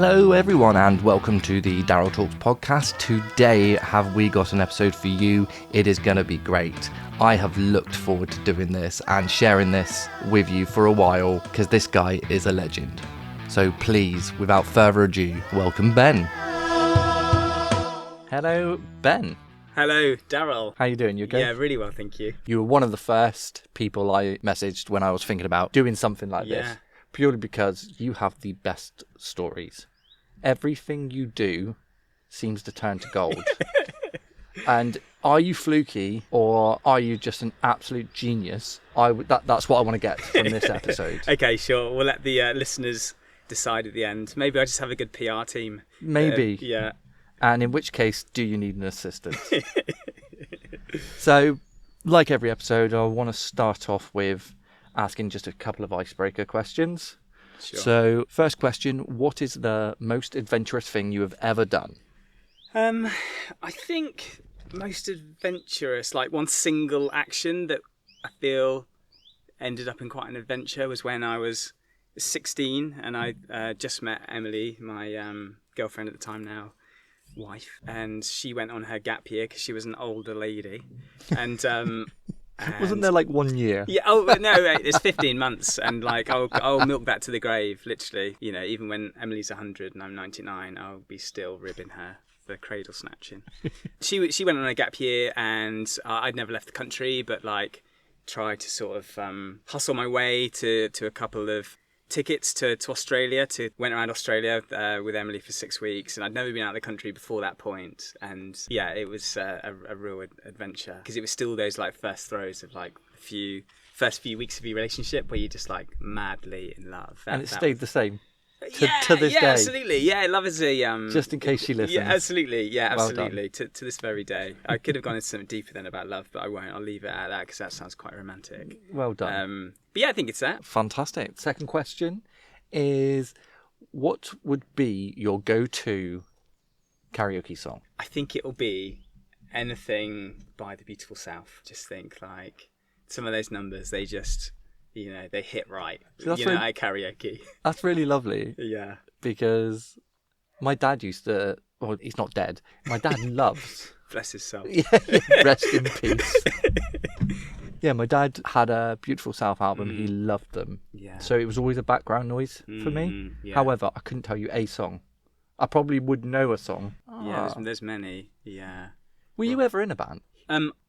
Hello everyone and welcome to the Daryl Talks podcast. Today have we got an episode for you. It is going to be great. I have looked forward to doing this and sharing this with you for a while because this guy is a legend. So please, without further ado, welcome Ben. Hello Ben. Hello, Daryl. How you doing? You okay? Yeah, really well, thank you. You were one of the first people I messaged when I was thinking about doing something like this. Purely because you have the best stories. Everything you do seems to turn to gold. And are you fluky or are you just an absolute genius? That's what I want to get from this episode. Okay, sure. We'll let the listeners decide at the end. Maybe I just have a good PR team. Maybe. Yeah. And in which case, do you need an assistant? So, like every episode, I want to start off with asking just a couple of icebreaker questions. Sure. So, first question, what is the most adventurous thing you have ever done? I think most adventurous, like one single action that I feel ended up in quite an adventure was when I was 16 and I just met Emily, my girlfriend at the time now, wife, and she went on her gap year because she was an older lady. And wasn't there like 1 year? Yeah. Oh no, it's 15 months, and like I'll milk that to the grave, literally. You know, even when Emily's 100 and I'm 99, I'll be still ribbing her for cradle snatching. She went on a gap year, and I'd never left the country, but like tried to sort of hustle my way to a couple of tickets to Australia. Went around Australia with Emily for 6 weeks, and I'd never been out of the country before that point. And yeah, it was a real adventure because it was still those like first throes of like first few weeks of your relationship where you're just like madly in love. And it stayed the same to this day. Absolutely. Yeah, love is a just in case she listens. Yeah, absolutely. Yeah, Well absolutely. To this very day, I could have gone into something deeper than about love, but I won't. I'll leave it at that because that sounds quite romantic. Well done. But yeah, I think it's that. Fantastic. Second question is, what would be your go-to karaoke song? I think it'll be anything by the Beautiful South. Just think like some of those numbers, they just, you know, they hit right. So at karaoke. That's really lovely. Yeah. Because my dad used to, well, he's not dead. My dad loves. Bless his soul. Yeah, rest in peace. Yeah, my dad had a Beautiful South album. He loved them. Yeah. So it was always a background noise for me. Yeah. However, I couldn't tell you a song. I probably would know a song. Yeah, there's many. Yeah. Were you ever in a band?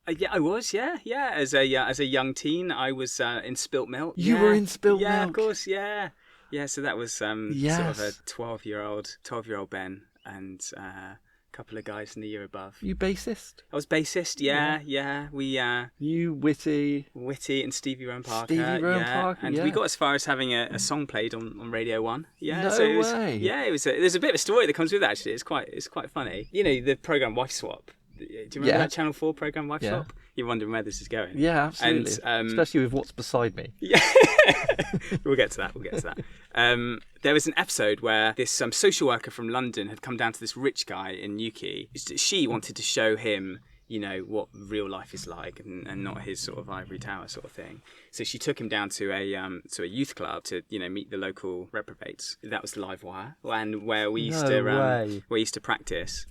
Yeah, I was. Yeah. As a young teen, I was in Spilt Milk. You were in Spilt Milk? Yeah, of course. Yeah. Yeah. So that was sort of a 12-year-old Ben and a couple of guys in the year above. You bassist? I was bassist. Yeah. We you Witty and Stevie Rowan Parker. And we got as far as having a song played on Radio 1. Yeah. No so it was, way. Yeah. There's a bit of a story that comes with it actually. It's quite funny. You know the program Wife Swap. Do you remember that Channel 4 program, Wife Swap? You're wondering where this is going. Yeah, absolutely. And, especially with what's beside me. Yeah, we'll get to that. There was an episode where this social worker from London had come down to this rich guy in Newquay. She wanted to show him, you know, what real life is like and not his sort of ivory tower sort of thing. So she took him down to a youth club to, you know, meet the local reprobates. That was the Live Wire, and where we used to practice.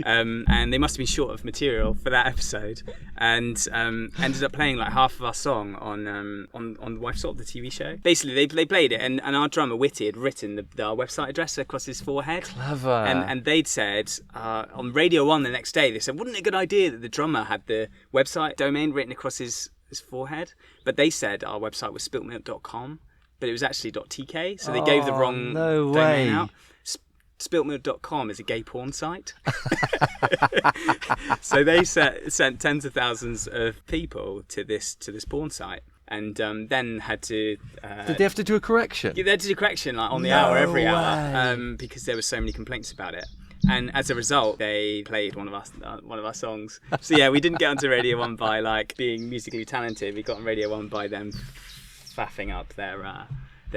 And they must have been short of material for that episode, and ended up playing like half of our song on Wife Swap, the TV show. Basically, they played it, and our drummer Witty had written our website address across his forehead. Clever. And they'd said on Radio 1 the next day, they said, wouldn't it be a good idea that the drummer had the website domain written across his forehead? But they said our website was spiltmilk.com, but it was actually .tk, so they gave the wrong domain out. Spiltmilk.com is a gay porn site. So they sent tens of thousands of people to this porn site. And then had to... Did they have to do a correction? Yeah, they had to do a correction like, on the hour, every hour, because there were so many complaints about it. And as a result, they played one of our songs. So yeah, we didn't get onto Radio 1 by like being musically talented. We got on Radio 1 by them faffing up their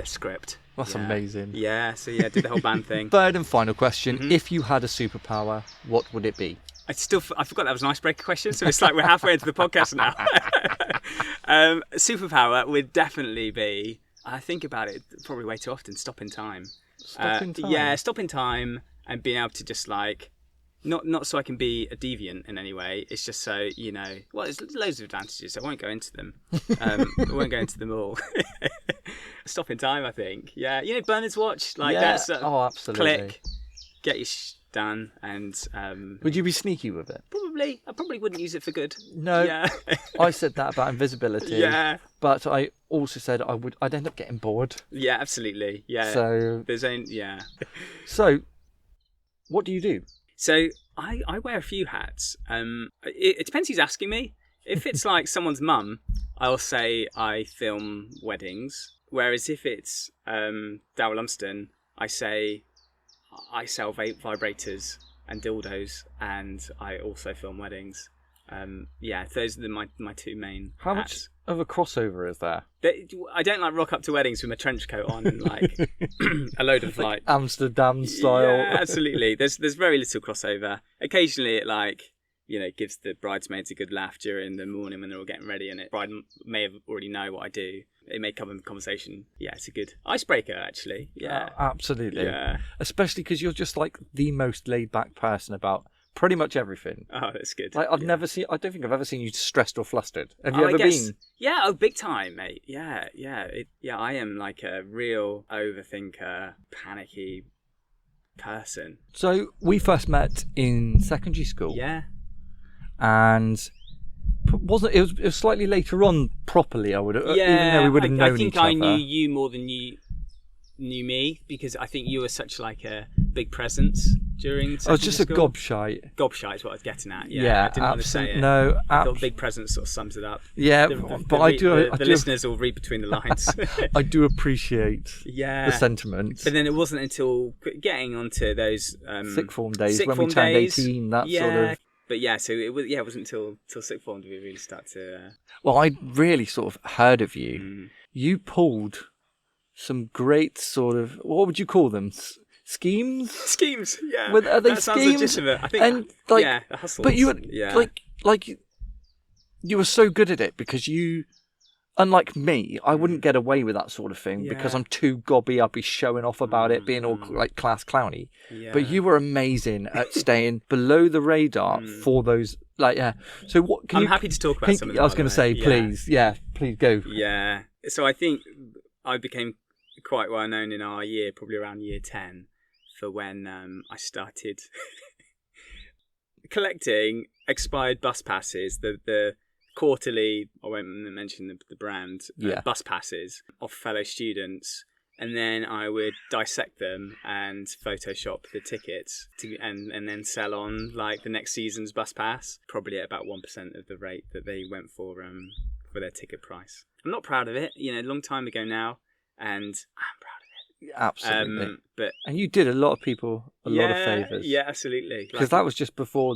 script. That's amazing. Yeah, so yeah, did the whole band thing. Third and final question. If you had a superpower, what would it be? I forgot that was an icebreaker question, so it's like we're halfway into the podcast now. Superpower would definitely be, I think about it probably way too often, stopping time. Stop in time. Yeah, stop in time and being able to just like, not so I can be a deviant in any way. It's just so, well, there's loads of advantages. I won't go into them. I won't go into them all. Stop in time, I think. Yeah, Bernard's watch. Like that's absolutely. Click, get your done, and would you be sneaky with it? Probably. I probably wouldn't use it for good. No. Yeah. I said that about invisibility. Yeah. But I also said I'd end up getting bored. Yeah, absolutely. Yeah. So So, what do you do? So I wear a few hats. It depends who's asking me. If it's like someone's mum, I'll say I film weddings. Whereas if it's Darryl Lumsden, I say I sell vibrators and dildos, and I also film weddings. Those are my two main How hats. much of a crossover is there? I don't like rock up to weddings with my trench coat on and like a load of like Amsterdam style. Yeah, absolutely. There's very little crossover. Occasionally it gives the bridesmaids a good laugh during the morning when they're all getting ready, and the bride may have already know what I do. It may come in the conversation. Yeah, it's a good icebreaker, actually. Yeah, absolutely. Yeah, especially because you're just like the most laid back person about pretty much everything. Oh, that's good. Like I don't think I've ever seen you stressed or flustered. Have you ever been? Yeah, big time, mate. Yeah. I am like a real overthinker, panicky person. So we first met in secondary school. Yeah. And it was slightly later on properly, I would even though we would have known each other. I think I knew you more than you knew me, because I think you were such like a big presence during I was just school. a gobshite. Gobshite is what I was getting at. Yeah, I didn't want to say it. No, I thought big presence sort of sums it up. Yeah, the listeners will read between the lines. I do appreciate the sentiment. But then it wasn't until getting onto those sixth form days when we turned 18, that sort of. But so it wasn't until sixth form did we really start to. Well, I really sort of heard of you. Mm. You pulled some great sort of, what would you call them? Schemes? Schemes, yeah. Are they that schemes? Sounds legitimate. I think. And like, hustles. But you were like you were so good at it because you. Unlike me, I wouldn't get away with that sort of thing because I'm too gobby. I'd be showing off about it, being all like class clowny. Yeah. But you were amazing at staying below the radar for those. So what? I'm happy to talk about some of them. I was going to say, please go. Yeah. So I think I became quite well known in our year, probably around year 10, for when I started collecting expired bus passes. The quarterly, I won't mention the brand, bus passes of fellow students, and then I would dissect them and Photoshop the tickets and then sell on like the next season's bus pass, probably at about 1% of the rate that they went for their ticket price. I'm not proud of it, a long time ago now, and I'm proud of it. Absolutely. And you did a lot of people a lot of favours. Yeah, absolutely. Because that was just before,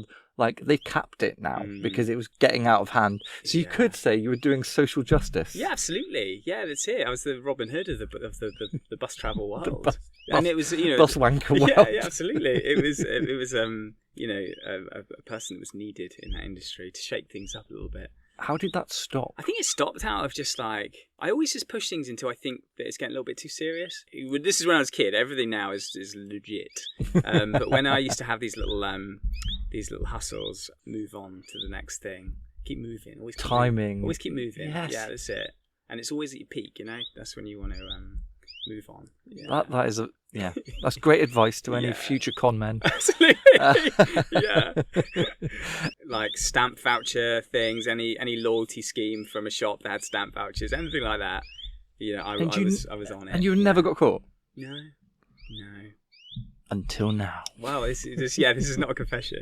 they've capped it now because it was getting out of hand. So you could say you were doing social justice. Yeah, absolutely. Yeah, that's it. I was the Robin Hood of the bus travel world. And it was, bus wanker world. Yeah, absolutely. It was a person that was needed in that industry to shake things up a little bit. How did that stop? I think it stopped out of just I always just push things until I think that it's getting a little bit too serious. This is when I was a kid. Everything now is legit. But when I used to have these little hustles, move on to the next thing, keep moving, always keep timing, always keep moving. Yes. Yeah, that's it. And it's always at your peak. That's when you want to move on. Yeah. That is that's great advice to any future con men. Absolutely. Yeah. Like stamp voucher things, any loyalty scheme from a shop that had stamp vouchers, anything like that. I was on it. And you never got caught? No. Until now. Wow, this is not a confession.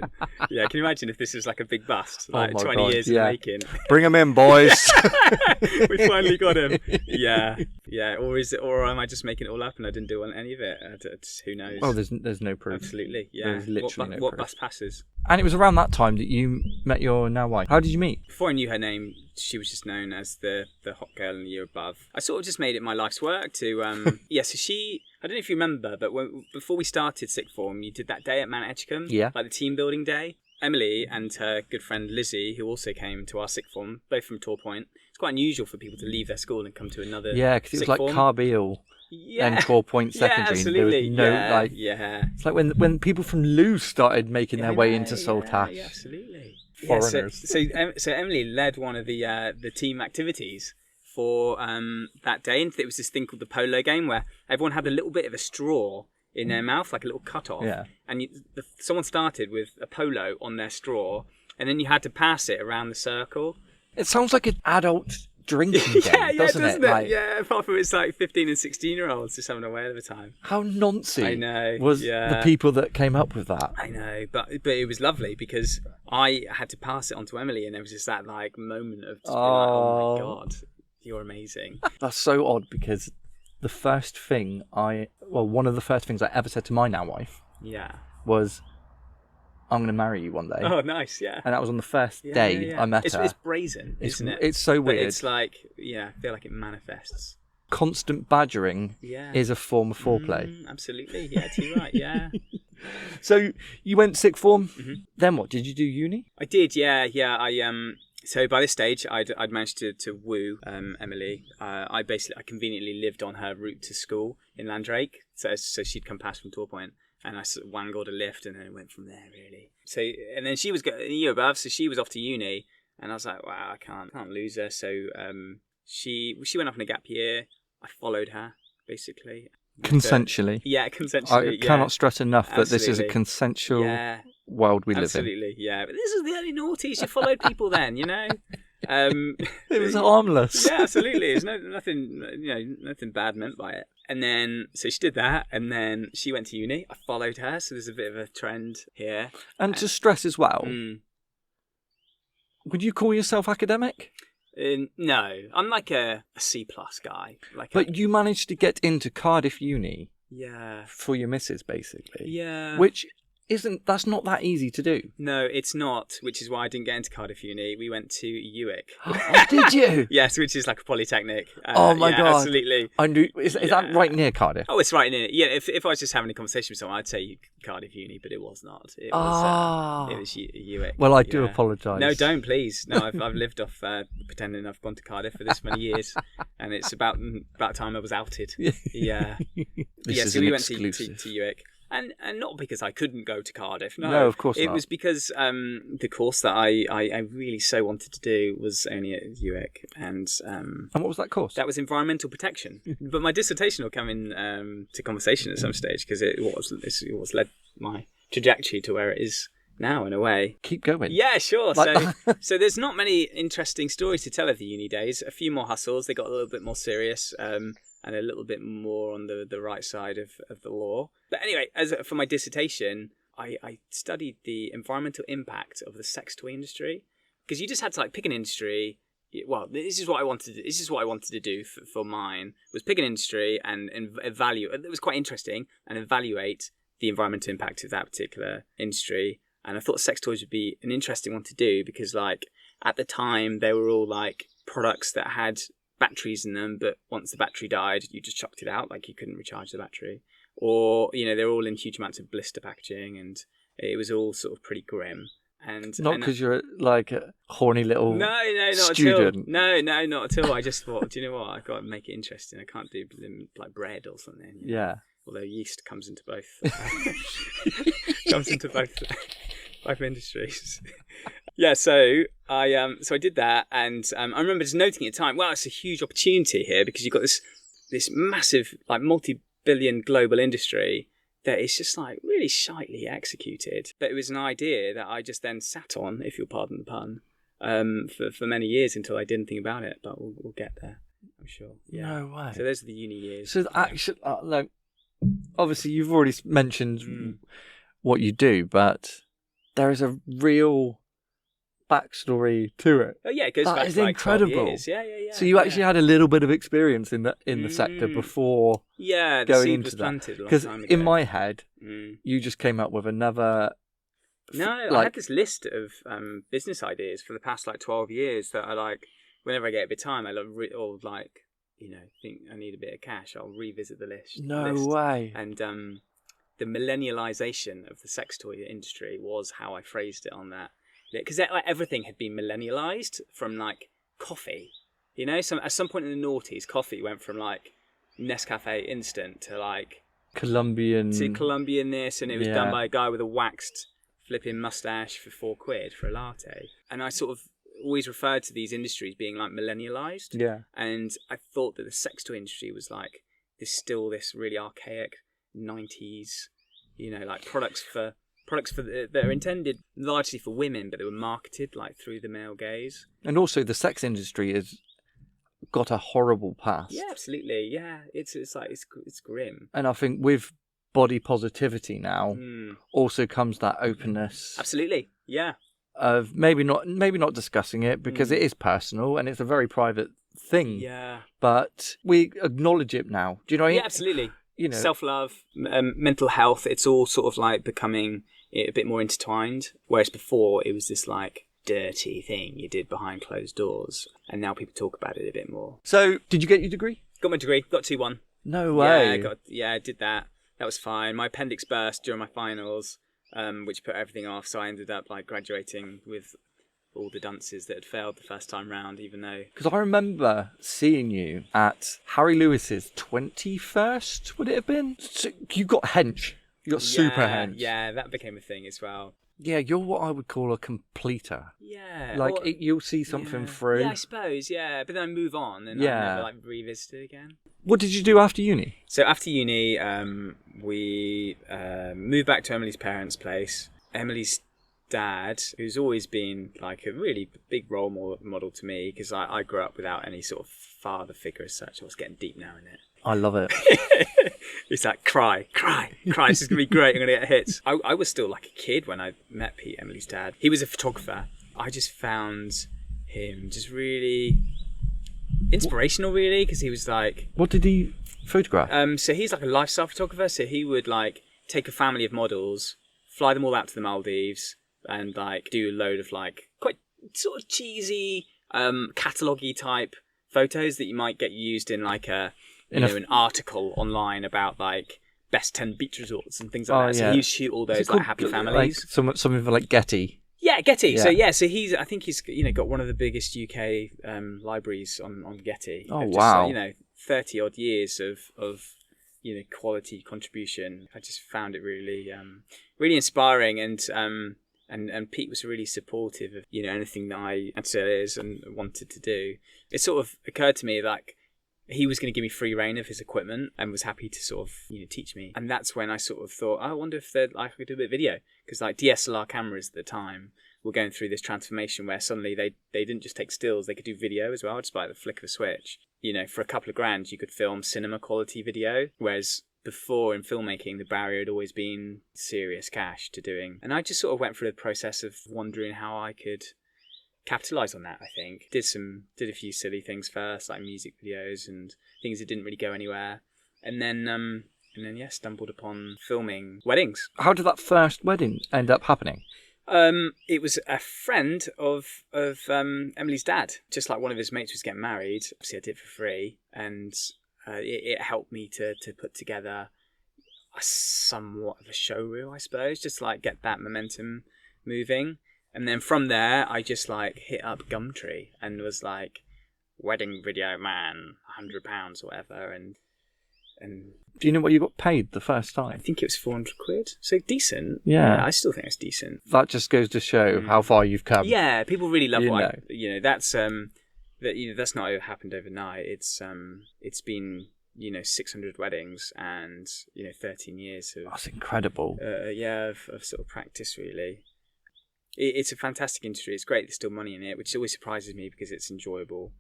Yeah, can you imagine if this was like a big bust, 20 God, years in the making? Bring him in, boys. We finally got him. Yeah. Or am I just making it all up and I didn't do any of it? Who knows? Oh, there's no proof. Absolutely, yeah. There's literally no proof. What bus passes? And it was around that time that you met your now wife. How did you meet? Before I knew her name, she was just known as the hot girl in the year above. I sort of just made it my life's work to so she, I don't know if you remember, but before we started sixth form, you did that day at Mount Edgecombe, like the team building day. Emily and her good friend Lizzie, who also came to our sixth form, both from Torpoint. It's quite unusual for people to leave their school and come to another. Yeah, because it was like form. Carbeal and Torpoint Secondary. Yeah, absolutely. There was no It's like when people from Lewes started making their way into Saltash. Yeah, absolutely. Foreigners. So Emily led one of the team activities for that day, and it was this thing called the polo game, where everyone had a little bit of a straw in their mouth, like a little cut off. Yeah. And someone started with a polo on their straw, and then you had to pass it around the circle. It sounds like an adult drinking game, doesn't it? Like, yeah, apart from it's like 15 and 16-year-olds just having a whale of a time. How noncy I know, was the people that came up with that? I know, but it was lovely because I had to pass it on to Emily, and there was just that like moment of just being like, oh my God, you're amazing. That's so odd because one of the first things I ever said to my now wife was, I'm going to marry you one day. Oh, nice, yeah. And that was on the first day I met her. It's brazen, isn't it? It's so weird. But it's like, I feel like it manifests. Constant badgering is a form of foreplay. Absolutely, yeah, too right, yeah. So you went sixth form, then what? Did you do uni? I did, yeah. So by this stage, I'd managed to woo Emily. I conveniently lived on her route to school in Landrake, so she'd come past from Torpoint, and I sort of wangled a lift, and then it went from there really. So and then she was a year above, so she was off to uni, and I was like, wow, I can't lose her. So she went off in a gap year. I followed her basically. Consensually. Consensually. I cannot stress enough that this is a consensual world we live in. Absolutely, yeah. But this is the early noughties. You followed people then, you know. It was harmless. Yeah, absolutely. There's nothing bad meant by it. And then, so she did that, and then she went to uni. I followed her, so there's a bit of a trend here. And to stress as well, would you call yourself academic? No, I'm like a C+ guy. But you managed to get into Cardiff Uni. Yeah. For your missus, basically. Yeah. Which that's not that easy to do. No, it's not, which is why I didn't get into Cardiff Uni. We went to UWIC. Oh, did you? Yes, which is like a polytechnic. Oh my God. Absolutely. I knew. Is that right near Cardiff? Oh, it's right near it. Yeah, if I was just having a conversation with someone, I'd say Cardiff Uni, but it was not. It was UWIC. Well, I do apologise. No, don't, please. No, I've lived off pretending I've gone to Cardiff for this many years, and it's about time I was outed. Yeah. So we went to UWIC. And not because I couldn't go to Cardiff. No, of course not. It was because the course that I really so wanted to do was only at UWIC. And what was that course? That was environmental protection. But my dissertation will come in to conversation at some stage, because it was led my trajectory to where it is now, in a way. Keep going. Yeah, sure. So there's not many interesting stories to tell of the uni days. A few more hustles. They got a little bit more serious. And a little bit more on the right side of the law. But anyway, for my dissertation, I studied the environmental impact of the sex toy industry, because you just had to pick an industry. Well, this is what I wanted to do for mine, was pick an industry and evaluate. It was quite interesting, and evaluate the environmental impact of that particular industry. And I thought sex toys would be an interesting one to do, because at the time they were all products that had batteries in them, but once the battery died, you just chucked it out, you couldn't recharge the battery. Or they're all in huge amounts of blister packaging, and it was all sort of pretty grim. And not because you're a horny little not student. No, not at all. I just thought, do you know what? I've got to make it interesting. I can't do them like bread or something. Yeah. Although yeast comes into both. Both industries. Yeah, so I did that, and I remember just noting at the time, wow, it's a huge opportunity here, because you've got this massive multi-billion global industry that is just really shitely executed. But it was an idea that I just then sat on, if you'll pardon the pun, for many years, until I did anything about it. But we'll get there, I'm sure. Yeah. No way. So those are the uni years. So actually, obviously you've already mentioned what you do, but there is a real backstory to it. Oh yeah, it goes that back is to incredible. 12 years. Yeah. So you actually had a little bit of experience in the sector before the going seed into was that. planted a long Because time ago. in my head, you just came up with another. I had this list of business ideas for the past 12 years that I whenever I get a bit of time, I think I need a bit of cash, I'll revisit the list. No way. And the millennialization of the sex toy industry was how I phrased it on that. Because like, everything had been millennialized from like coffee. You know, at some point in the noughties, coffee went from like Nescafe instant to like Colombian this, and it was done by a guy with a waxed flipping mustache for £4 for a latte. And I sort of always referred to these industries being like millennialized. Yeah. And I thought that the sex toy industry was like this really archaic 90s, you know, like products that are intended largely for women, but they were marketed like through the male gaze. And also the sex industry has got a horrible past. Yeah, absolutely. Yeah, it's grim. And I think with body positivity now also comes that openness. Absolutely. Yeah. Of maybe not discussing it because it is personal and it's a very private thing. Yeah. But we acknowledge it now. Do you know what I mean? Yeah, absolutely. You know, self-love, mental health, it's all sort of like becoming a bit more intertwined. Whereas before it was this like dirty thing you did behind closed doors. And now people talk about it a bit more. So, did you get your degree? Got my degree. Got 2-1. No way. I did that. That was fine. My appendix burst during my finals, which put everything off. So I ended up like graduating with all the dunces that had failed the first time round, even though... Because I remember seeing you at Harry Lewis's 21st, would it have been? So you got hench. You got super hench. Yeah, that became a thing as well. Yeah, you're what I would call a completer. Yeah. Like, you'll see something through. Yeah, I suppose, yeah. But then I move on and I never like revisit it again. What did you do after uni? So after uni, we moved back to Emily's parents' place. Emily's dad, who's always been like a really big role model to me, because I grew up without any sort of father figure as such. I was getting deep now in it. I love it. It's like, cry. This is going to be great. I'm going to get hits. I was still like a kid when I met Pete, Emily's dad. He was a photographer. I just found him just really inspirational, really, because he was like... What did he photograph? So he's like a lifestyle photographer. So he would like take a family of models, fly them all out to the Maldives, and like do a load of like quite sort of cheesy, catalogue-y type photos that you might get used in like an article online about like best 10 beach resorts and things like that. So he would shoot all those like happy families. Like something for like Getty. Yeah, Getty. Yeah. So I think he's got one of the biggest UK libraries on Getty. Oh just, wow. 30 odd years of quality contribution. I just found it really really inspiring, and Pete was really supportive of anything that I and still is and wanted to do. It sort of occurred to me like he was going to give me free reign of his equipment and was happy to sort of teach me. And that's when I sort of thought, I wonder if I could do a bit of video, because like DSLR cameras at the time were going through this transformation where suddenly they didn't just take stills, they could do video as well, just by the flick of a switch. For a couple of grand you could film cinema quality video, whereas before in filmmaking the barrier had always been serious cash to doing. And I just sort of went through the process of wondering how I could capitalize on that. I think did a few silly things first, like music videos and things that didn't really go anywhere, and then stumbled upon filming weddings. How did that first wedding end up happening? It was a friend of Emily's dad. Just like one of his mates was getting married. Obviously I did it for free, and it helped me to put together somewhat of a show reel, I suppose, just like get that momentum moving. And then from there, I just like hit up Gumtree and was like, wedding video man, £100 or whatever. And do you know what you got paid the first time? I think it was 400 quid. So decent. Yeah. I still think it's decent. That just goes to show how far you've come. Yeah, people really love that's that's not happened overnight. It's been 600 weddings and 13 years of... That's incredible. Of sort of practice, really. It's a fantastic industry. It's great there's still money in it, which always surprises me because it's enjoyable.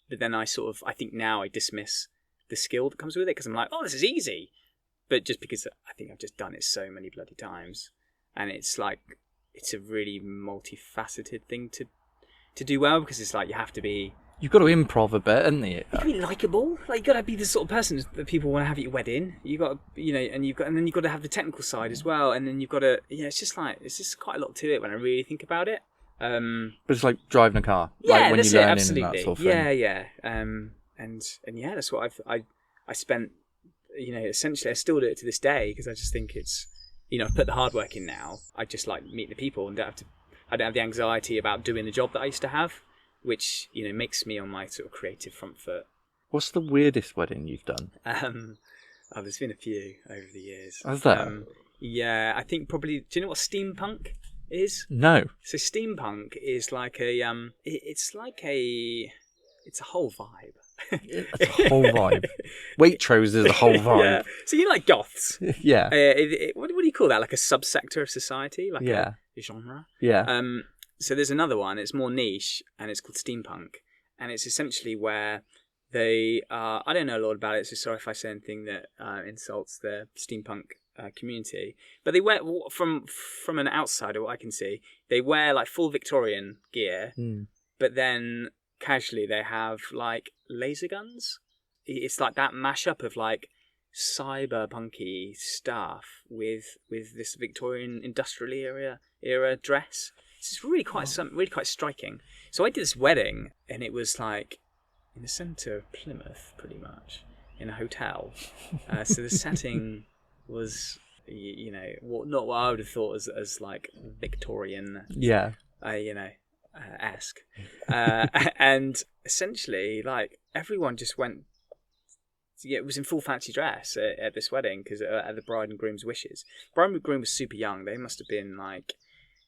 But then I think now I dismiss the skill that comes with it, because I'm like, oh, this is easy. But just because I think I've just done it so many bloody times, and it's like, it's a really multifaceted thing to do well, because it's like you have to be... You've got to improv a bit, haven't you? You got to be likeable. Like, you got to be the sort of person that people want to have at your wedding. You got to, and then you've got to have the technical side as well. And then you've got to, it's just quite a lot to it when I really think about it. But it's like driving a car. Yeah, like when that's you're it. learning Absolutely. and that sort of thing. Yeah. And that's what I spent essentially I still do it to this day because I just think it's, I've put the hard work in now. I just like meet the people and I don't have the anxiety about doing the job that I used to have, which, makes me on my sort of creative front foot. What's the weirdest wedding you've done? There's been a few over the years. Has there? Yeah, I think probably. Do you know what steampunk is? No. So steampunk is like it's a whole vibe. It's a whole vibe. Waitrose is a whole vibe. Yeah. So you like goths? Yeah. What do you call that? Like a subsector of society? Like a genre? Yeah. So there's another one. It's more niche, and it's called steampunk, and it's essentially where they are. I don't know a lot about it, so sorry if I say anything that insults the steampunk community. But they wear, from an outsider, what I can see, they wear like full Victorian gear, but then casually they have like laser guns. It's like that mashup of like cyberpunky stuff with this Victorian industrial era dress. It's really quite striking. So I did this wedding, and it was like in the centre of Plymouth, pretty much, in a hotel. So the setting was, not what I would have thought as like Victorian. Yeah. Esque. And essentially, like, everyone just went. Yeah, it was in full fancy dress at this wedding because at the bride and groom's wishes. Bride and groom was super young. They must have been like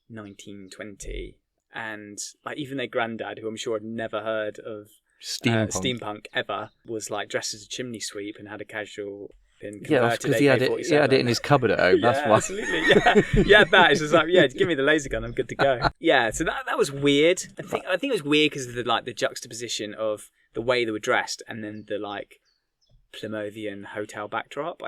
19, 20. And like even their granddad, who I'm sure had never heard of steampunk ever, was like dressed as a chimney sweep and had a casual. Yeah, because he had it in his cupboard at home. That's why. Absolutely. Yeah, that is just like, give me the laser gun, I'm good to go. Yeah, so that was weird. I think it was weird because of the juxtaposition of the way they were dressed and then the like Plymouthian hotel backdrop.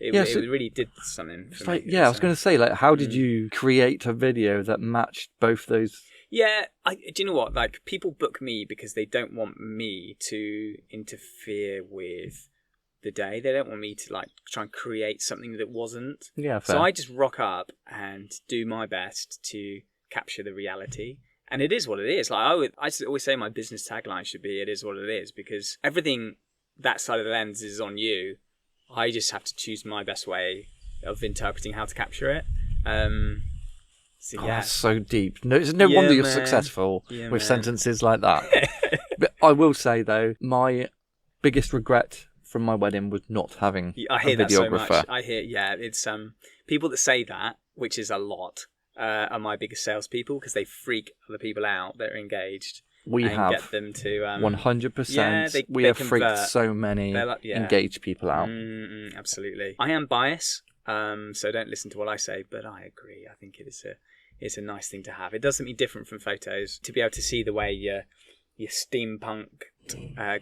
It really did something for me. I was going to say, like, how did you create a video that matched both those? Yeah, do you know what? Like, people book me because they don't want me to interfere with the day. They don't want me to like try and create something that wasn't. Yeah, fair. So I just rock up and do my best to capture the reality. And it is what it is. Like I always say my business tagline should be, it is what it is, because everything that side of the lens is on you. I just have to choose my best way of interpreting how to capture it. That's so deep. No, it's no wonder you're successful with sentences like that. But I will say though, my biggest regret from my wedding was not having a videographer. That so much. I hear, it's people that say that, which is a lot, are my biggest salespeople because they freak other people out that are engaged. We have get them to 100%. We have freaked so many engaged people out. Absolutely. I am biased, so don't listen to what I say, but I agree. I think it's a nice thing to have. It does something different from photos to be able to see the way your steampunk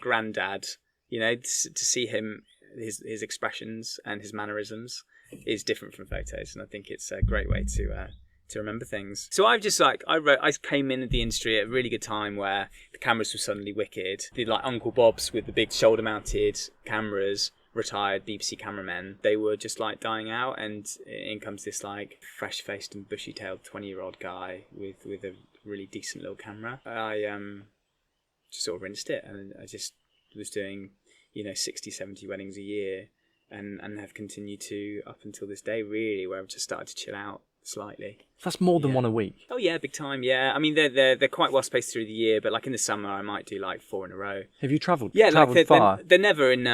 granddad. To see him, his expressions and his mannerisms is different from photos, and I think it's a great way to remember things. So I've just I came in at the industry at a really good time where the cameras were suddenly wicked. Did like Uncle Bob's with the big shoulder-mounted cameras, retired BBC cameramen. They were just like dying out, and in comes this like fresh-faced and bushy-tailed 20-year-old guy with a really decent little camera. I just sort of rinsed it, and I just was doing 60, 70 weddings a year and have continued to up until this day, really, where I've just started to chill out slightly. That's more than one a week. Oh yeah, big time. Yeah, I mean they're quite well spaced through the year, but like in the summer I might do like 4 in a row. Have you travelled? Yeah, travelled far? They're never in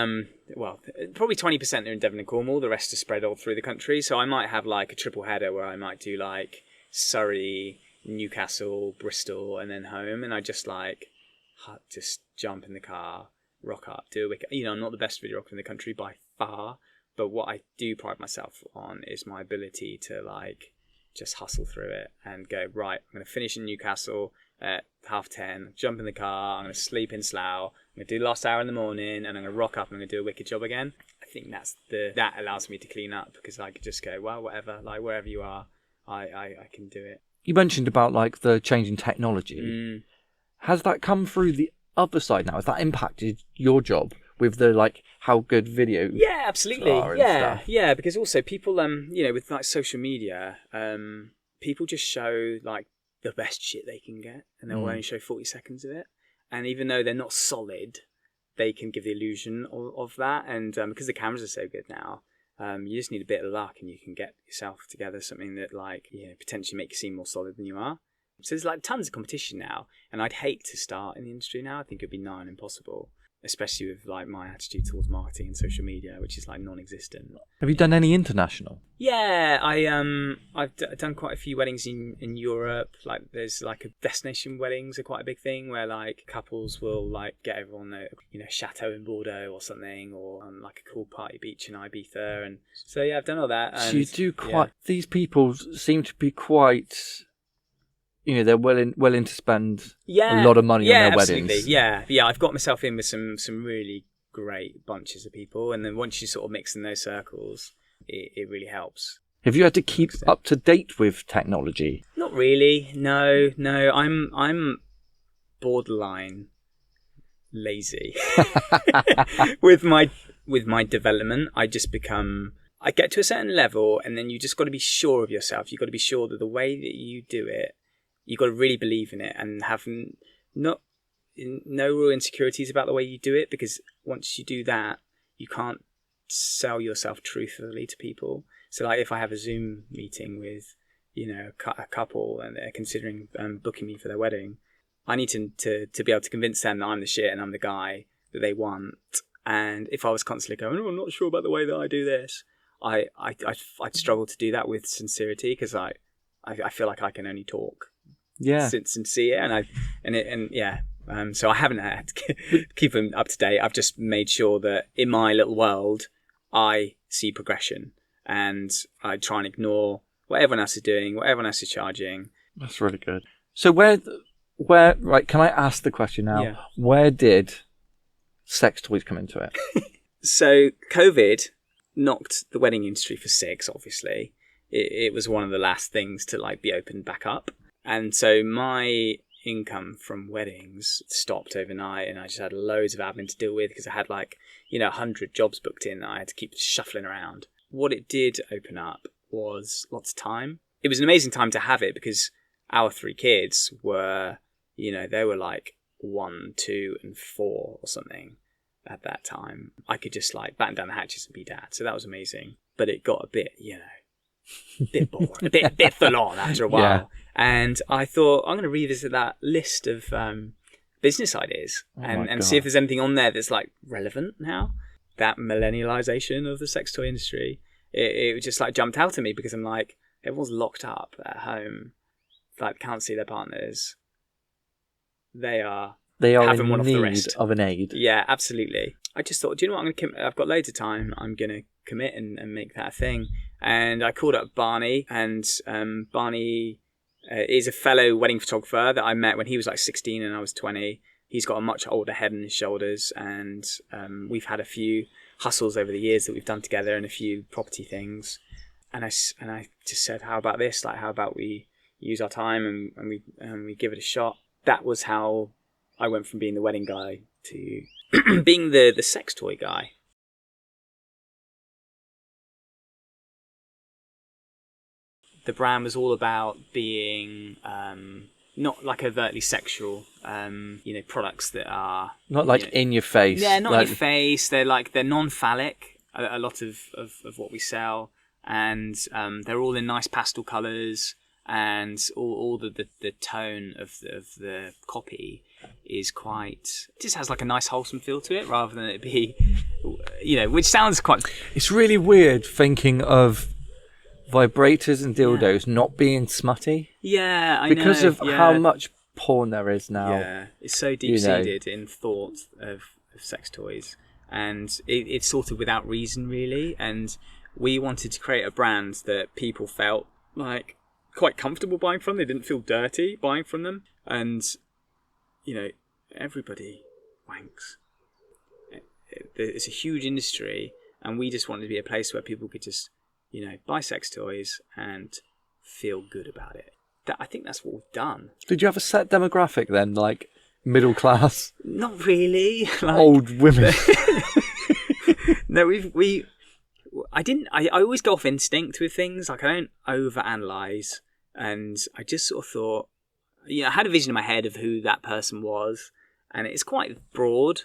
probably 20% are in Devon and Cornwall. The rest are spread all through the country. So I might have like a triple header where I might do like Surrey, Newcastle, Bristol, and then home, and I just jump in the car, rock up, do a wicked. I'm not the best videographer in the country by far, but what I do pride myself on is my ability to like just hustle through it and go, right, I'm going to finish in Newcastle at 10:30, jump in the car, I'm going to sleep in Slough, I'm going to do the last hour in the morning, and I'm going to rock up and I'm going to do a wicked job again. I think that allows me to clean up because I could just go, well, whatever, like wherever you are, I can do it. You mentioned about like the change in technology. Has that come through the other side now? Has that impacted your job with the like how good video? Yeah, absolutely. Yeah, because also people with like social media, people just show like the best shit they can get, and they'll only show 40 seconds of it. And even though they're not solid, they can give the illusion of that. And because the cameras are so good now, you just need a bit of luck and you can get yourself together something that potentially make you seem more solid than you are. So there's tons of competition now, and I'd hate to start in the industry now. I think it'd be nigh on impossible, especially with my attitude towards marketing and social media, which is non-existent. Have you done any international? Yeah, I've done quite a few weddings in Europe. There's a destination weddings are quite a big thing where couples will get everyone a chateau in Bordeaux or something, or on a cool party beach in Ibiza. And so yeah, I've done all that. And, so you do quite. Yeah. These people seem to be quite. They're willing to spend a lot of money on their weddings. Yeah, I've got myself in with some really great bunches of people, and then once you sort of mix in those circles, it really helps. Have you had to keep up to date with technology? Not really. No. I'm borderline lazy with my development. I get to a certain level, and then you just got to be sure of yourself. You got to be sure that the way that you do it, you got to really believe in it and have no real insecurities about the way you do it, because once you do that, you can't sell yourself truthfully to people. So if I have a Zoom meeting with a couple and they're considering booking me for their wedding, I need to be able to convince them that I'm the shit and I'm the guy that they want. And if I was constantly going, I'm not sure about the way that I do this, I'd struggle to do that with sincerity, because I feel like I can only talk. Yeah, sincere, so I haven't had to keep them up to date. I've just made sure that in my little world, I see progression, and I try and ignore what everyone else is doing, what everyone else is charging. That's really good. So where, right? Can I ask the question now? Yeah. Where did sex toys come into it? So COVID knocked the wedding industry for six. Obviously, it was one of the last things to be opened back up. And so my income from weddings stopped overnight, and I just had loads of admin to deal with because I had 100 jobs booked in that I had to keep shuffling around. What it did open up was lots of time. It was an amazing time to have it because our three kids were, they were 1, 2, and 4 or something at that time. I could just batten down the hatches and be dad. So that was amazing. But it got a bit, a bit boring, a bit full on after a while. Yeah. And I thought, I'm going to revisit that list of business ideas and see if there's anything on there that's relevant now. That millennialization of the sex toy industry, it just jumped out at me because I'm everyone's locked up at home, can't see their partners. They are having one off the wrist. Of an aid. Yeah, absolutely. I just thought, do you know what? I've got loads of time. I'm going to commit and make that a thing. And I called up Barney, and Barney is a fellow wedding photographer that I met when he was 16 and I was 20. He's got a much older head on his shoulders, and we've had a few hustles over the years that we've done together and a few property things. And I just said, how about this? How about we use our time and we give it a shot? That was how I went from being the wedding guy to being the sex toy guy. The brand was all about being not overtly sexual, products that are not in your face. Yeah, not in your face. They're they're non-phallic. A lot of what we sell, and they're all in nice pastel colours, and all the tone of the copy is quite. It just has a nice wholesome feel to it, rather than it be, which sounds quite. It's really weird thinking of vibrators and dildos not being smutty. Yeah, I because know. Of how much porn there is now. Yeah, it's so deep-seated in thought of sex toys, and it's sort of without reason, really. And we wanted to create a brand that people felt quite comfortable buying from. They didn't feel dirty buying from them, and everybody wanks. It's a huge industry, and we just wanted to be a place where people could just buy sex toys and feel good about it. I think that's what we've done. Did you have a set demographic then, middle class? Not really. Old women. No, I always go off instinct with things. I don't overanalyze, and I just sort of thought, I had a vision in my head of who that person was, and it's quite broad.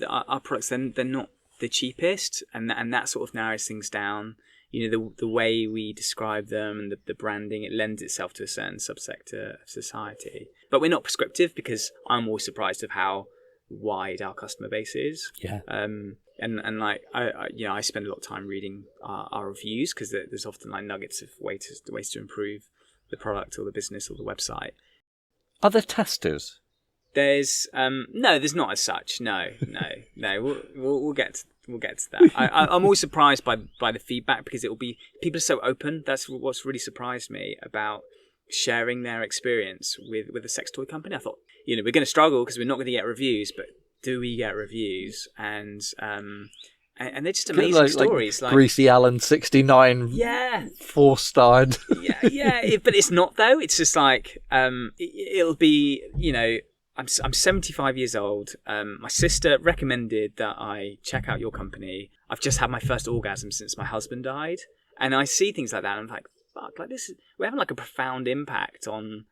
our products, they're not the cheapest, and that sort of narrows things down. The way we describe them and the branding, it lends itself to a certain subsector of society. But we're not prescriptive, because I'm always surprised of how wide our customer base is. Yeah. And like I spend a lot of time reading our reviews, because there's often like nuggets of ways to improve the product or the business or the website. Are there testers? There's no, there's not as such. No. We'll get to that. I'm always surprised by the feedback, because people are so open. That's what's really surprised me about sharing their experience with a sex toy company. I thought, we're going to struggle because we're not going to get reviews, but do we get reviews? And they're just amazing stories. Like Greasy Allen 69. Yeah. 4-starred. Yeah. But it's not, though. It's just like it'll be, I'm 75 years old. My sister recommended that I check out your company. I've just had my first orgasm since my husband died, and I see things like that, and I'm like, fuck, like we're having like a profound impact on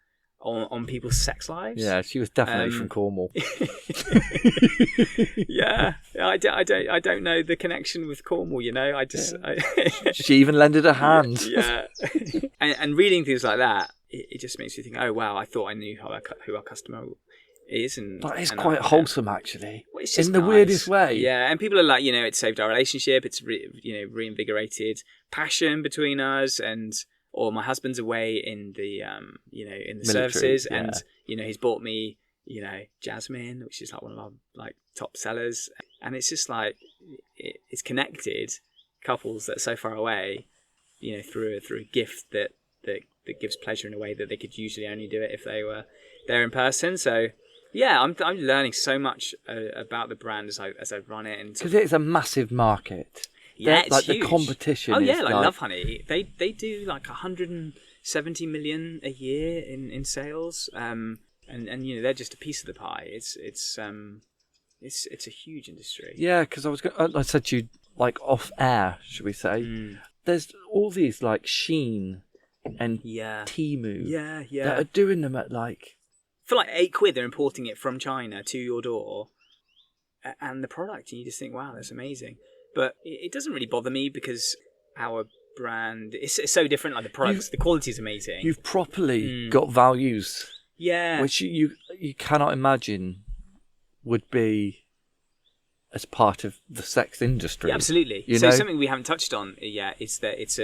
people's sex lives. Yeah, she was definitely from Cornwall. Yeah, I don't know the connection with Cornwall. She even lended a hand. Yeah, and reading things like that, it just makes you think, oh wow, I thought I knew who our customer is, and that is quite wholesome, actually. Well, it's just in the weirdest way. Yeah, and people are like, it saved our relationship. It's reinvigorated passion between us, or my husband's away in the in the services, yeah. and he's bought me Jasmine, which is like one of our like top sellers, and it's just like it's connected couples that are so far away, through a gift that gives pleasure in a way that they could usually only do it if they were there in person. So yeah, I'm learning so much about the brand as I run it, and because it's a massive market. Yeah, it's like huge. The competition. Oh yeah, is like Love Honey, they do like 170 million a year in sales, and they're just a piece of the pie. It's a huge industry. Yeah, because I said to you, like off air, should we say? There's all these like Shein and Temu that are doing them at like, for like £8 they're importing it from China to your door, and the product, and you just think, wow, that's amazing. But it doesn't really bother me, because our brand is so different. Like the products, the quality is amazing. You've properly got values, which you cannot imagine would be as part of the sex industry. Yeah, absolutely. So something we haven't touched on yet is that it's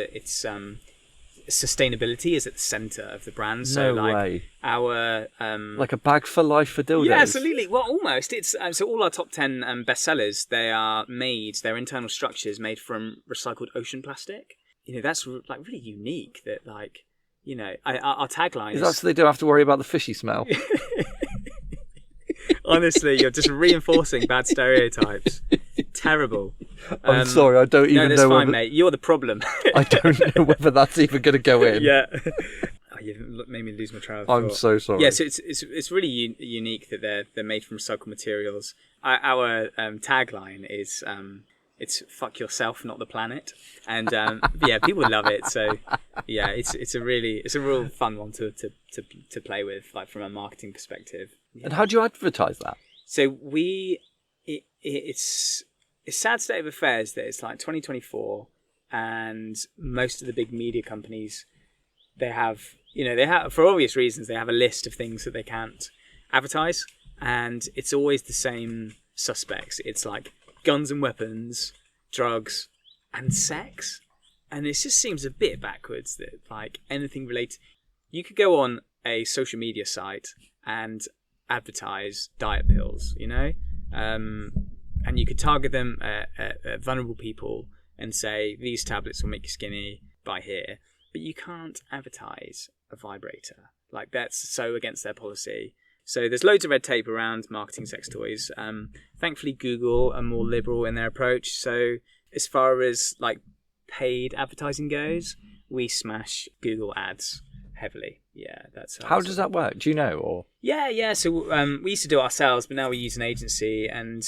sustainability is at the centre of the brand. So no way. Our like a bag for life for dildos. Yeah, absolutely. Well, almost. It's so all our top 10 bestsellers, their internal structures made from recycled ocean plastic. That's like really unique. That like our tagline is that so they don't have to worry about the fishy smell. Honestly, you're just reinforcing bad stereotypes. Terrible. I'm sorry, I don't even know. No, that's fine, mate. You're the problem. I don't know whether that's even going to go in. Yeah. You've made me lose my trail of thought. I'm so sorry. Yeah, so it's really unique that they're made from recycled materials. Our tagline is it's "fuck yourself, not the planet," and people love it. So yeah, it's a real fun one to play with, like from a marketing perspective. Yeah. And how do you advertise that? So it's a sad state of affairs that it's like 2024, and most of the big media companies, they have for obvious reasons, they have a list of things that they can't advertise, and it's always the same suspects. It's like guns and weapons, drugs, and sex, and it just seems a bit backwards that like anything related. You could go on a social media site and advertise diet pills, and you could target them at vulnerable people and say, these tablets will make you skinny, buy here. But you can't advertise a vibrator. Like, that's so against their policy. So there's loads of red tape around marketing sex toys. Thankfully, Google are more liberal in their approach. So as far as like paid advertising goes, we smash Google ads heavily. Yeah, that's how does that work? Do you know? Or yeah. So we used to do it ourselves, but now we use an agency, and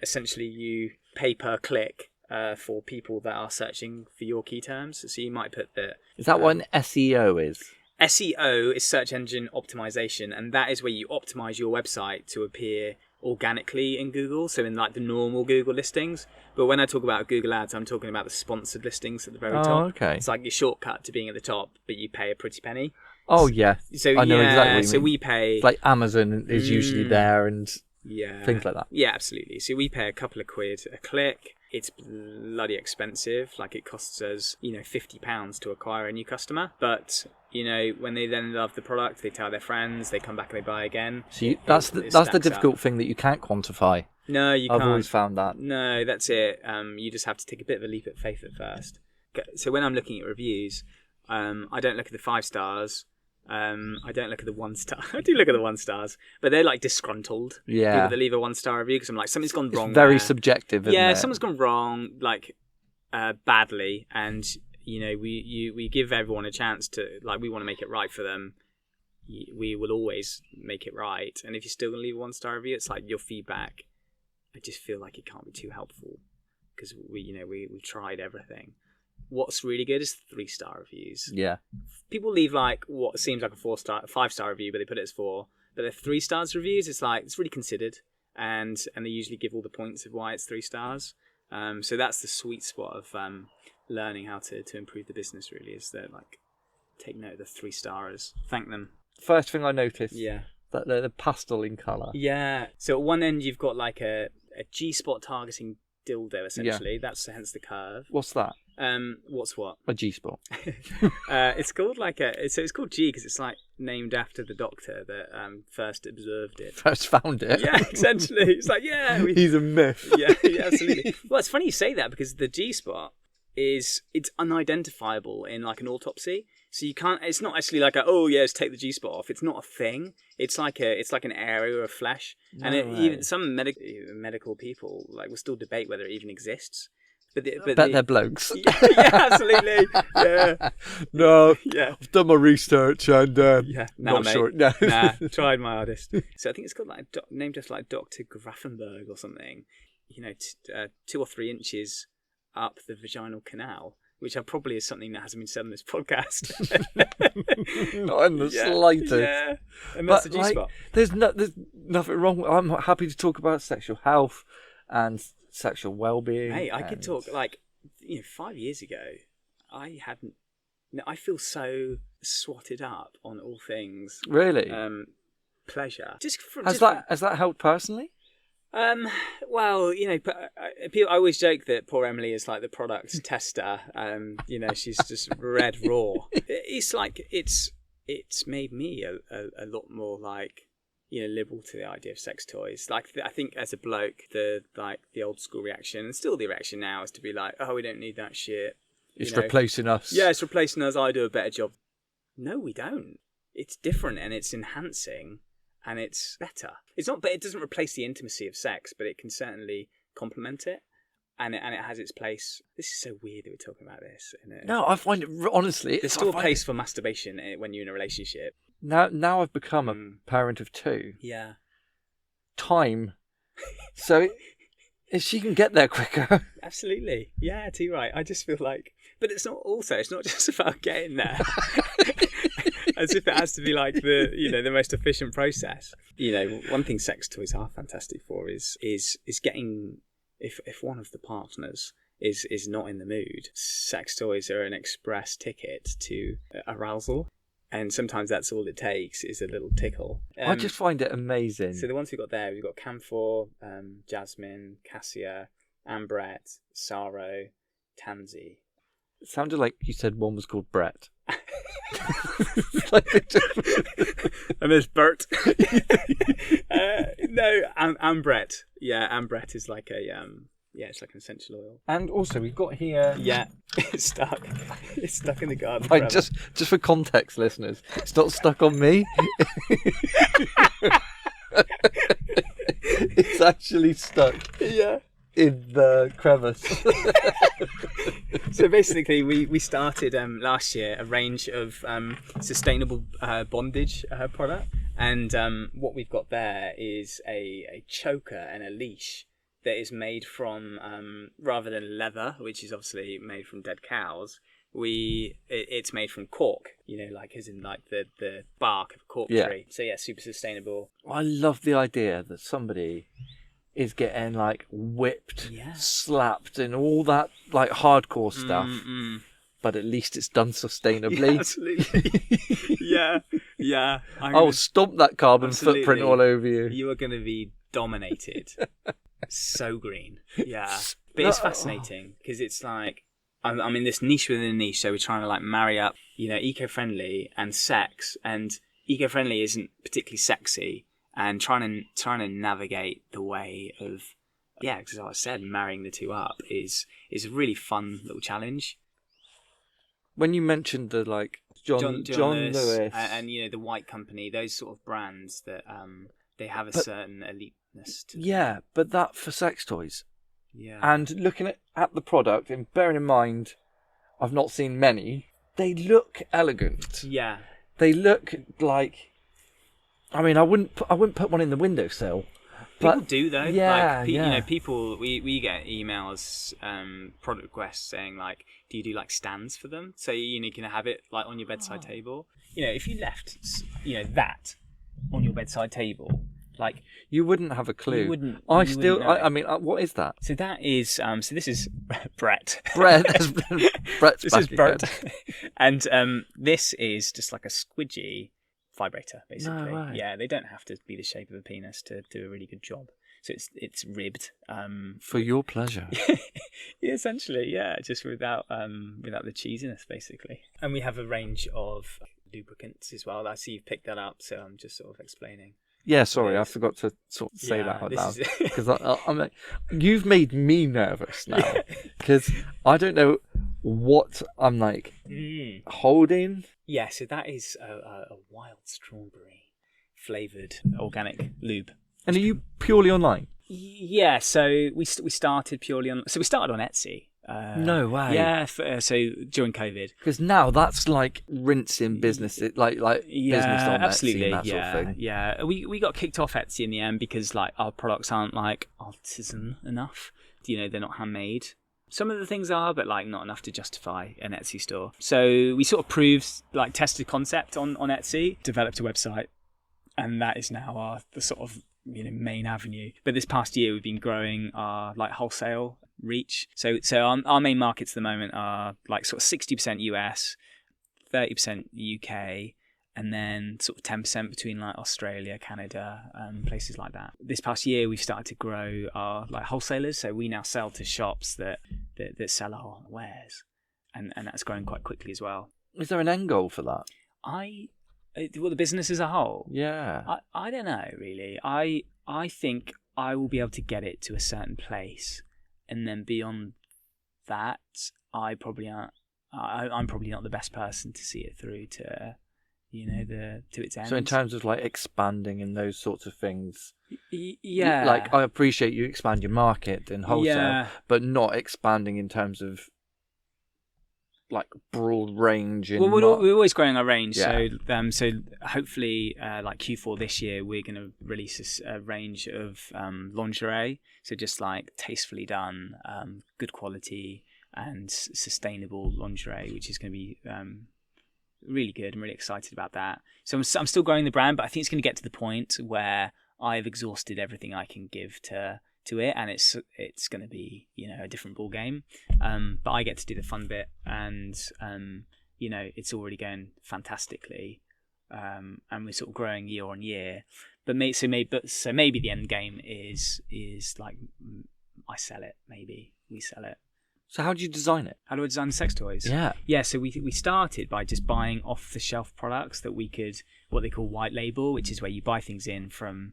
essentially you pay per click for people that are searching for your key terms. So you might put that. Is that what an SEO is? SEO is search engine optimization, and that is where you optimize your website to appear organically in Google, so in like the normal Google listings. But when I talk about Google Ads, I'm talking about the sponsored listings at the very top. Okay. It's like your shortcut to being at the top, but you pay a pretty penny. Oh, yeah. So I know exactly what you so mean. we pay... It's like Amazon is usually there and yeah, things like that. Yeah, absolutely. So we pay a couple of quid a click. It's bloody expensive. Like it costs us, £50 to acquire a new customer. But, when they then love the product, they tell their friends, they come back and they buy again. So that's the difficult thing that you can't quantify. No, you can't. I've always found that. No, that's it. You just have to take a bit of a leap of faith at first. So when I'm looking at reviews, I don't look at the 5 stars. I don't look at the 1 star. I do look at the 1 stars, but they're like disgruntled. Yeah. People that leave a 1-star review because I'm like, something's gone wrong. It's very there. subjective, isn't Yeah, it? something's gone wrong, like badly, and we give everyone a chance to, like, we want to make it right for them. We will always make it right, and if you're still gonna leave a 1-star review, it's like your feedback. I just feel like it can't be too helpful because we've tried everything. What's really good is 3-star reviews. Yeah. People leave like what seems like a 5-star review, but they put it as 4. But the 3 stars reviews, it's like it's really considered, and they usually give all the points of why it's 3 stars. So that's the sweet spot of learning how to improve the business. Really, is that like take note of the 3 stars, thank them. First thing I noticed. Yeah. That they're the pastel in colour. Yeah. So at one end you've got like a G-spot targeting dildo essentially. Yeah. That's hence the curve. What's that? What's what? A G-spot. It's called it's called G because it's like named after the doctor that first observed it. First found it. Yeah, essentially. It's like, he's a myth. Yeah, absolutely. Well, it's funny you say that because the G-spot it's unidentifiable in like an autopsy. So you can't. It's not actually like let's take the G-spot off. It's not a thing. It's like an area of flesh, and even some medical people like will still debate whether it even exists. But they're blokes. Yeah, absolutely. Yeah. No. Yeah. I've done my research and not mate. sure. No. Nah, tried my hardest. So I think it's called like named after like Dr. Grafenberg or something. 2 or 3 inches up the vaginal canal, which probably is something that hasn't been said on this podcast. Not in the slightest. Yeah. And that's the G-spot. There's nothing wrong. I'm happy to talk about sexual health and sexual well-being. Hey, I could talk 5 years ago. I feel so swatted up on all things. Really? Pleasure. Has that helped personally? Well, I always joke that poor Emily is like the product tester. She's just read raw. It's like it's made me a lot more like liberal to the idea of sex toys. Like I think as a bloke, the old school reaction, and still the reaction now, is to be like, oh, we don't need that shit. It's replacing us. Yeah, it's replacing us. I do a better job. No, we don't. It's different and it's enhancing. And it's better. It's not, but it doesn't replace the intimacy of sex, but it can certainly complement it, and it has its place. This is so weird that we're talking about this. No, I find it honestly. There's still a place for masturbation when you're in a relationship. Now I've become a parent of 2. Yeah. Time. So if she can get there quicker. Absolutely. Yeah, too right. I just feel like, but it's not just about getting there. As if it has to be like the most efficient process. One thing sex toys are fantastic for is getting, if one of the partners is not in the mood, sex toys are an express ticket to arousal. And sometimes that's all it takes is a little tickle. I just find it amazing. So the ones we've got there, we've got Camphor, Jasmine, Cassia, Ambrette, Saro, Tansy. It sounded like you said one was called Brett. And there's Bert. No, Ambrette. Yeah, Ambrette is like it's like an essential oil. And also we've got here. Yeah, it's stuck. It's stuck in the garden. Like, just for context, listeners, it's not stuck on me. It's actually stuck. Yeah. In the crevice. So basically, we started last year a range of sustainable bondage product, and what we've got there is a choker and a leash that is made from rather than leather, which is obviously made from dead cows. it's made from cork, like as in like the bark of a cork tree. So yeah, super sustainable. I love the idea that somebody is getting like whipped, slapped, and all that like hardcore stuff. But at least it's done sustainably. Yeah, absolutely. yeah. I'll stomp that carbon footprint all over you. You are going to be dominated. So green. Yeah. But it's fascinating because it's like, I'm in this niche within a niche, so we're trying to like marry up, eco-friendly and sex. And eco-friendly isn't particularly sexy, and trying to navigate the way of, because like I said, marrying the two up is a really fun little challenge. When you mentioned the like John Lewis and the White Company, those sort of brands that they have a certain eliteness to them. Yeah, but that for sex toys. Yeah. And looking at the product and bearing in mind I've not seen many, they look elegant. Yeah. They look like, I mean, I wouldn't put one in the windowsill. People do though. Yeah, people. We get emails, product requests saying like, do you do like stands for them? So you can have it like on your bedside table. If you left, that on your bedside table, like you wouldn't have a clue. You wouldn't. I mean, what is that? So that is. So this is Brett. Brett's this back is Brett, and this is just like a squidgy vibrator, basically. No way. Yeah, they don't have to be the shape of a penis to do a really good job. So it's ribbed for your pleasure. Yeah, essentially, just without the cheesiness, basically. And we have a range of lubricants as well. I see you've picked that up, so I'm just sort of explaining. Yeah, sorry, I forgot to sort of say that out loud because I'm like, you've made me nervous now because I don't know what I'm like holding. Yeah, so that is a wild strawberry flavoured organic lube. And are you purely online? Yeah, so we started purely on. So we started on Etsy. No way. Yeah, so during COVID. Because now that's like rinsing business, like business on absolutely, Etsy and that sort of thing. Yeah, we got kicked off Etsy in the end because like our products aren't like artisan enough. They're not handmade. Some of the things are, but like not enough to justify an Etsy store. So we sort of tested concept on Etsy, developed a website, and that is now the sort of main avenue. But this past year we've been growing our like wholesale reach. So our main markets at the moment are like sort of 60% US, 30% UK, and then sort of 10% between like Australia, Canada, places like that. This past year we've started to grow our like wholesalers, so we now sell to shops that sell our wares, and that's growing quite quickly as well. Is there an end goal for that? The business as a whole? Yeah. I don't know really. I think I will be able to get it to a certain place, and then beyond that, I'm probably not the best person to see it through to to its end. So in terms of like expanding and those sorts of things, yeah, like I appreciate you expand your market and wholesale, but not expanding in terms of like broad range. And we're always growing our range. Yeah. So hopefully like Q4 this year we're going to release a range of lingerie. So just like tastefully done, good quality and sustainable lingerie, which is going to be really good. I'm really excited about that. So I'm still growing the brand, but I think it's going to get to the point where I've exhausted everything I can give to it, and it's going to be a different ball game. But I get to do the fun bit, and it's already going fantastically, and we're sort of growing year on year. But maybe the end game is like I sell it, maybe we sell it. So how do you design it? How do I design sex toys? Yeah. So we started by just buying off the shelf products that we could, what they call white label, which is where you buy things in from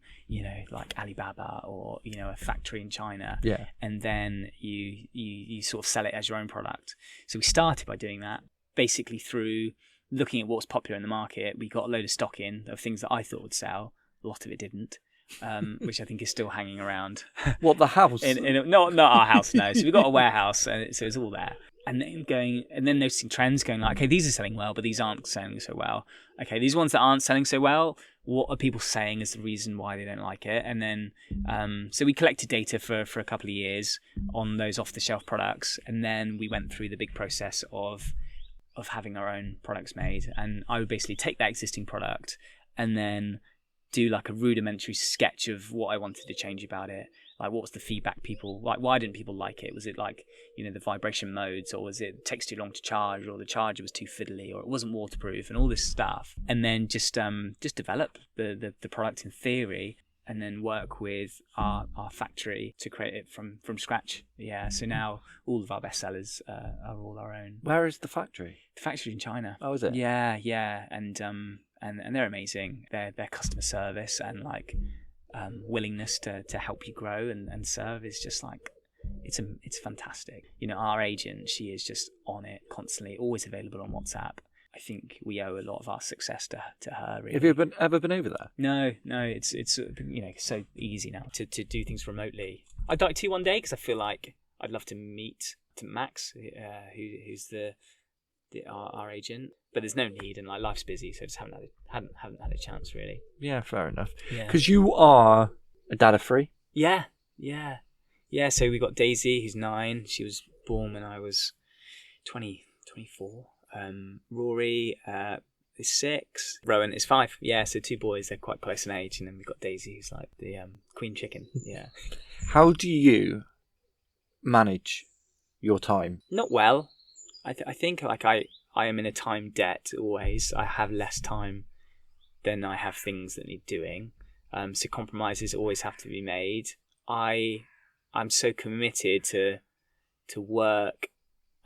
like Alibaba or a factory in China. Yeah. And then you sort of sell it as your own product. So we started by doing that basically through looking at what's popular in the market. We got a load of stock in of things that I thought would sell. A lot of it didn't. Which I think is still hanging around. What, the house? Not our house, no. So we've got a warehouse, and so it's all there. And then noticing trends, going like, okay, these are selling well, but these aren't selling so well. Okay, these ones that aren't selling so well, what are people saying is the reason why they don't like it? And then, so we collected data for a couple of years on those off-the-shelf products, and then we went through the big process of of having our own products made, and I would basically take that existing product and then do like a rudimentary sketch of what I wanted to change about it. Like, what was the feedback people like? Why didn't people like it? Was it like, you know, the vibration modes, or was it takes too long to charge, or the charger was too fiddly, or it wasn't waterproof, and all this stuff? And then just develop the product in theory, and then work with our factory to create it from scratch. Yeah. So now all of our bestsellers are all our own. Where is the factory? The factory in China. Oh, is it? Yeah, yeah, and they're amazing. Their customer service and like willingness to help you grow and serve is just like it's fantastic. You know, our agent, she is just on it constantly, always available on WhatsApp. I think we owe a lot of our success to her. Really. Have you ever been over there? No, it's you know, so easy now to do things remotely. I'd like to one day, because I feel like I'd love to meet Max, who's our agent, but there's no need, and like life's busy, so I just haven't had a chance really. Yeah, fair enough. Yeah, because you are a dad of 3. Yeah. So we got Daisy, who's 9. She was born when I was 24. Rory is 6. Rowan is 5. Yeah, so 2 boys. They're quite close in age, and then we've got Daisy, who's like the queen chicken. Yeah. How do you manage your time? Not well. I think like I am in a time debt always. I have less time than I have things that need doing. So compromises always have to be made. I'm so committed to work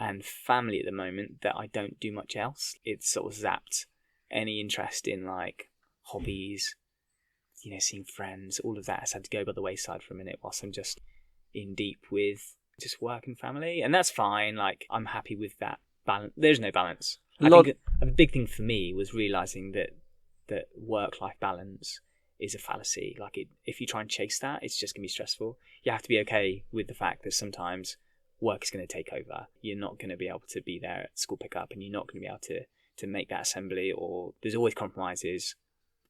and family at the moment that I don't do much else. It's sort of zapped any interest in like hobbies, you know, seeing friends. All of that has had to go by the wayside for a minute whilst I'm just in deep with just work and family, and that's fine. Like, I'm happy with that balance. There's no balance. I think a big thing for me was realizing that work-life balance is a fallacy. Like, if you try and chase that, it's just gonna be stressful. You have to be okay with the fact that sometimes work is going to take over. You're not going to be able to be there at school pickup, and you're not going to be able to make that assembly, or there's always compromises.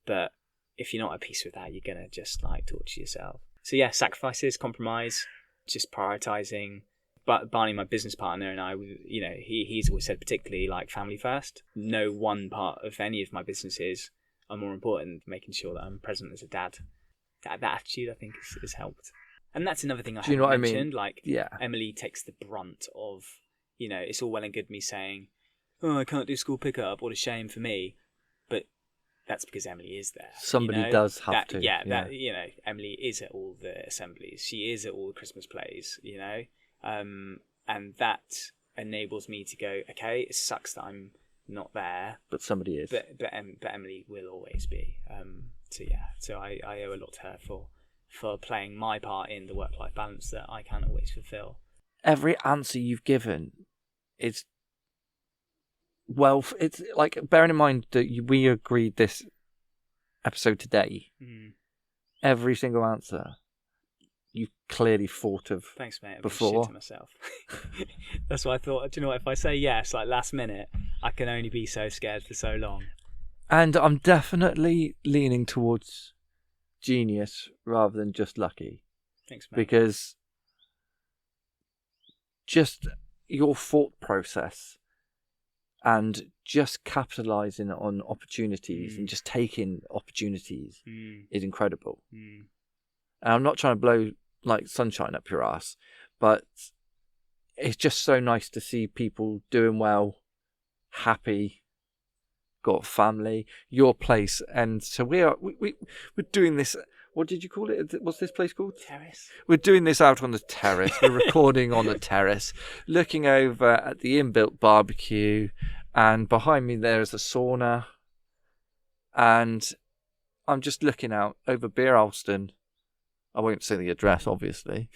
But if you're not at peace with that, you're going to just like torture yourself. So yeah, sacrifices, compromise, just prioritizing. But Barney, my business partner, and I, you know, he's always said particularly like family first. No one part of any of my businesses are more important than making sure that I'm present as a dad. That attitude, I think, has helped. And that's another thing I haven't mentioned. I mean? Like, yeah. Emily takes the brunt of, you know, it's all well and good me saying, oh, I can't do school pickup, what a shame for me. But that's because Emily is there. Somebody does have to. Yeah, that, you know, Emily is at all the assemblies. She is at all the Christmas plays, you know. And that enables me to go, okay, it sucks that I'm not there. But somebody is. But Emily will always be. So I owe a lot to her for playing my part in the work-life balance that I can't always fulfill. Every answer you've given is, well, it's like, bearing in mind that we agreed this episode today, every single answer you've clearly thought of. Thanks, mate. Before. Shit to myself. That's why I thought, do you know what, if I say yes, like last minute, I can only be so scared for so long. And I'm definitely leaning towards genius rather than just lucky. Thanks, mate. Because just your thought process and just capitalizing on opportunities and just taking opportunities is incredible. And I'm not trying to blow like sunshine up your ass, but it's just so nice to see people doing well, happy, got family, your place. And so we're doing this. What did you call it? What's this place called? Terrace. We're doing this out on the terrace. We're recording on the terrace, looking over at the inbuilt barbecue, and behind me there is a sauna. And I'm just looking out over Beer Alston. I won't say the address, obviously,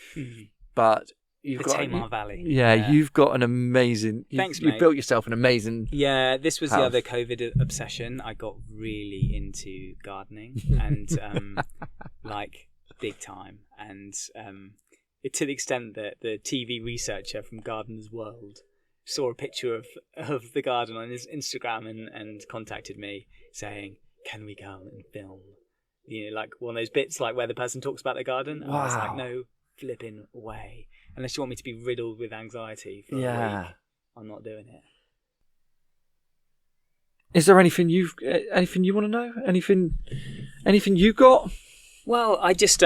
but you've got Tamar Valley. Yeah, you've got an amazing. Thanks, you mate. Built yourself an amazing. Yeah, this was house. the other COVID obsession. I got really into gardening and like big time, and to the extent that the TV researcher from Gardener's World saw a picture of the garden on his Instagram and contacted me saying, "Can we go and film?" You know, like one of those bits like where the person talks about their garden. And I was like, no flipping way. Unless you want me to be riddled with anxiety for a week, I'm not doing it. Is there anything you want to know? Anything you got? Well, I just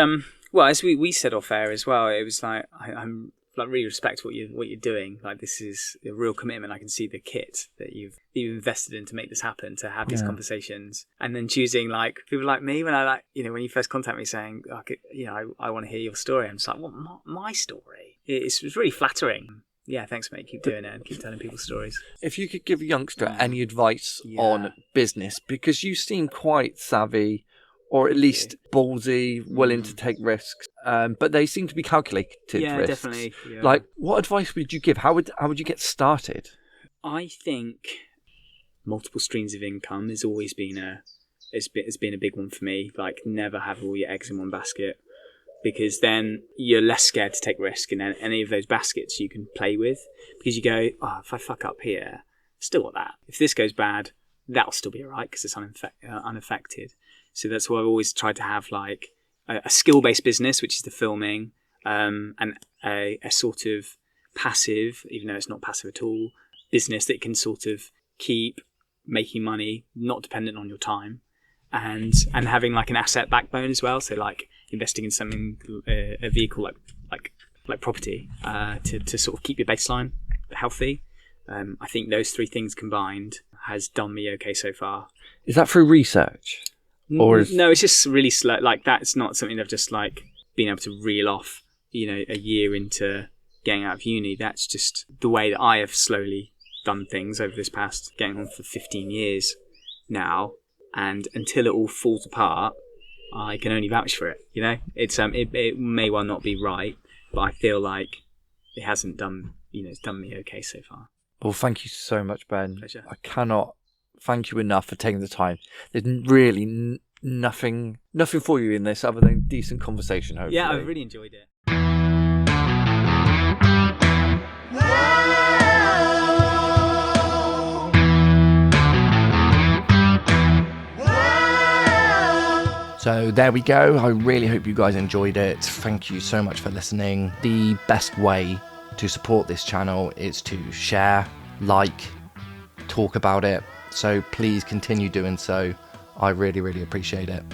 well, as we said off air as well, it was like I'm like really respect what you're doing. Like, this is a real commitment. I can see the kit that you've invested in to make this happen, to have these conversations, and then choosing like people like me when I when you first contact me saying I want to hear your story. I'm just like, what, my story? It's really flattering. Yeah, thanks, mate. Keep doing it and keep telling people stories. If you could give a youngster any advice on business, because you seem quite savvy, or at least ballsy, willing to take risks, but they seem to be calculated risks. Definitely. Yeah. Like, what advice would you give? How would you get started? I think multiple streams of income has always been has been a big one for me. Like, never have all your eggs in one basket, because then you're less scared to take risk, and then any of those baskets you can play with, because you go, oh, if I fuck up here, still got that. If this goes bad, that'll still be all right because it's unaffected. So that's why I've always tried to have like a skill-based business, which is the filming, and a sort of passive, even though it's not passive at all, business that can sort of keep making money, not dependent on your time, and having like an asset backbone as well. So like investing in something, a vehicle like property, to sort of keep your baseline healthy. I think those three things combined has done me okay so far. Is that through research? Or No, it's just really slow. Like, that's not something I've just like been able to reel off, a year into getting out of uni. That's just the way that I have slowly done things over this past, getting on for 15 years now. And until it all falls apart, I can only vouch for it. It's it may well not be right, but I feel like it hasn't done, it's done me okay so far. Well, thank you so much, Ben. Pleasure. I cannot thank you enough for taking the time. There's really nothing for you in this other than decent conversation, hopefully. Yeah, I've really enjoyed it. So there we go. I really hope you guys enjoyed it. Thank you so much for listening. The best way to support this channel is to share, like, talk about it. So please continue doing so. I really, really appreciate it.